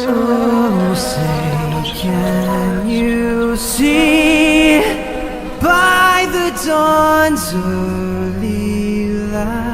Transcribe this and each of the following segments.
Oh, say, can you see by the dawn's early light?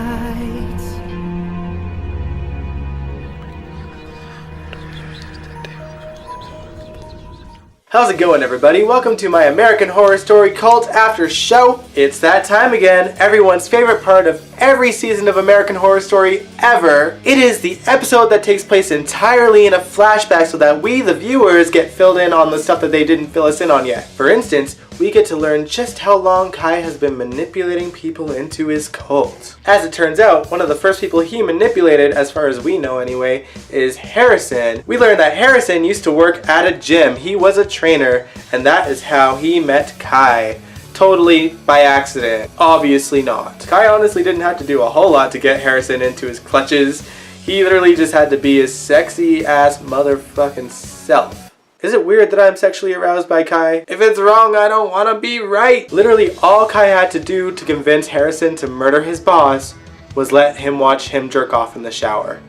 How's it going, everybody? Welcome to my American Horror Story Cult After Show. It's that time again, everyone's favorite part of every season of American Horror Story ever. It is the episode that takes place entirely in a flashback so that we, the viewers, get filled in on the stuff that they didn't fill us in on yet. For instance, we get to learn just how long Kai has been manipulating people into his cult. As it turns out, one of the first people he manipulated, as far as we know anyway, is Harrison. We learn that Harrison used to work at a gym. He was a trainer, and that is how he met Kai. Totally by accident. Obviously not. Kai honestly didn't have to do a whole lot to get Harrison into his clutches. He literally just had to be his sexy ass motherfucking self. Is it weird that I'm sexually aroused by Kai? If it's wrong, I don't want to be right. Literally all Kai had to do to convince Harrison to murder his boss was let him watch him jerk off in the shower.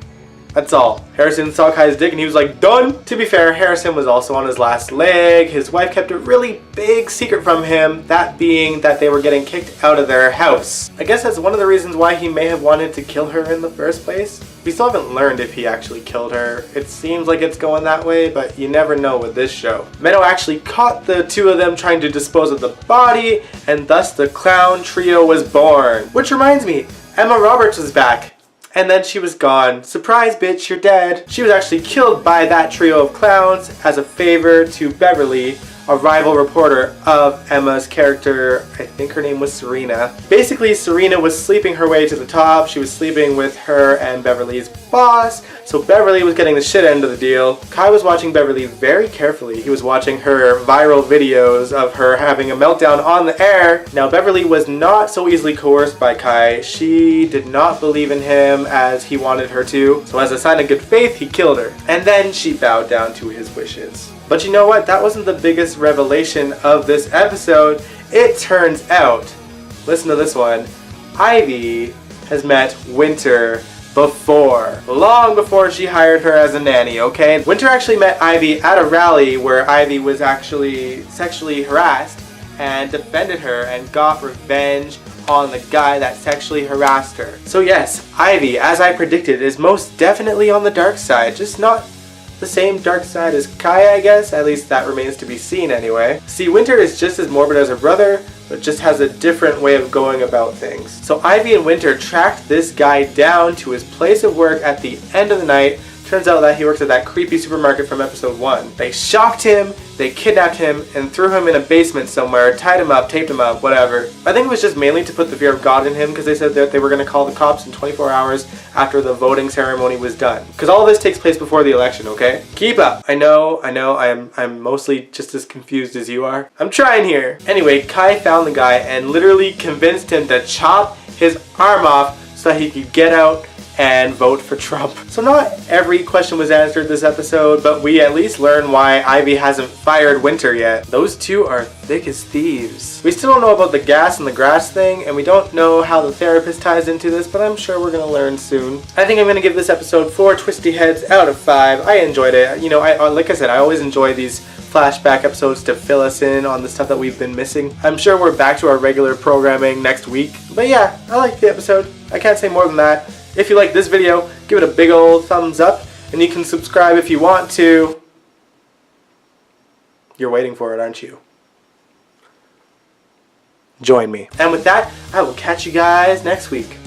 That's all. Harrison saw Kai's dick and he was like, done! To be fair, Harrison was also on his last leg. His wife kept a really big secret from him, that being that they were getting kicked out of their house. I guess that's one of the reasons why he may have wanted to kill her in the first place. We still haven't learned if he actually killed her. It seems like it's going that way, but you never know with this show. Meadow actually caught the two of them trying to dispose of the body, and thus the clown trio was born. Which reminds me, Emma Roberts was back. And then she was gone. Surprise, bitch, you're dead. She was actually killed by that trio of clowns as a favor to Beverly, a rival reporter of Emma's character. I think her name was Serena. Basically, Serena was sleeping her way to the top. She was sleeping with her and Beverly's boss. So Beverly was getting the shit end of the deal. Kai was watching Beverly very carefully. He was watching her viral videos of her having a meltdown on the air. Now, Beverly was not so easily coerced by Kai. She did not believe in him as he wanted her to. So as a sign of good faith, he killed her. And then she bowed down to his wishes. But you know what? That wasn't the biggest revelation of this episode. It turns out, listen to this one, Ivy has met Winter before. Long before she hired her as a nanny, okay? Winter actually met Ivy at a rally where Ivy was actually sexually harassed and defended her and got revenge on the guy that sexually harassed her. So yes, Ivy, as I predicted, is most definitely on the dark side, just not the same dark side as Kai, I guess. At least that remains to be seen anyway. See, Winter is just as morbid as her brother, but just has a different way of going about things. So Ivy and Winter tracked this guy down to his place of work at the end of the night. Turns out that he works at that creepy supermarket from episode 1. They shocked him, they kidnapped him, and threw him in a basement somewhere, tied him up, taped him up, whatever. I think it was just mainly to put the fear of God in him, because they said that they were going to call the cops in 24 hours after the voting ceremony was done. Because all this takes place before the election, okay? Keep up. I know, I'm mostly just as confused as you are. I'm trying here. Anyway, Kai found the guy and literally convinced him to chop his arm off so that he could get out and vote for Trump. So not every question was answered this episode, but we at least learn why Ivy hasn't fired Winter yet. Those two are thick as thieves. We still don't know about the gas and the grass thing, and we don't know how the therapist ties into this, but I'm sure we're gonna learn soon. I think I'm gonna give this episode 4 twisty heads out of 5. I enjoyed it. You know, like I said, I always enjoy these flashback episodes to fill us in on the stuff that we've been missing. I'm sure we're back to our regular programming next week. But yeah, I liked the episode. I can't say more than that. If you like this video, give it a big old thumbs up, and you can subscribe if you want to. You're waiting for it, aren't you? Join me. And with that, I will catch you guys next week.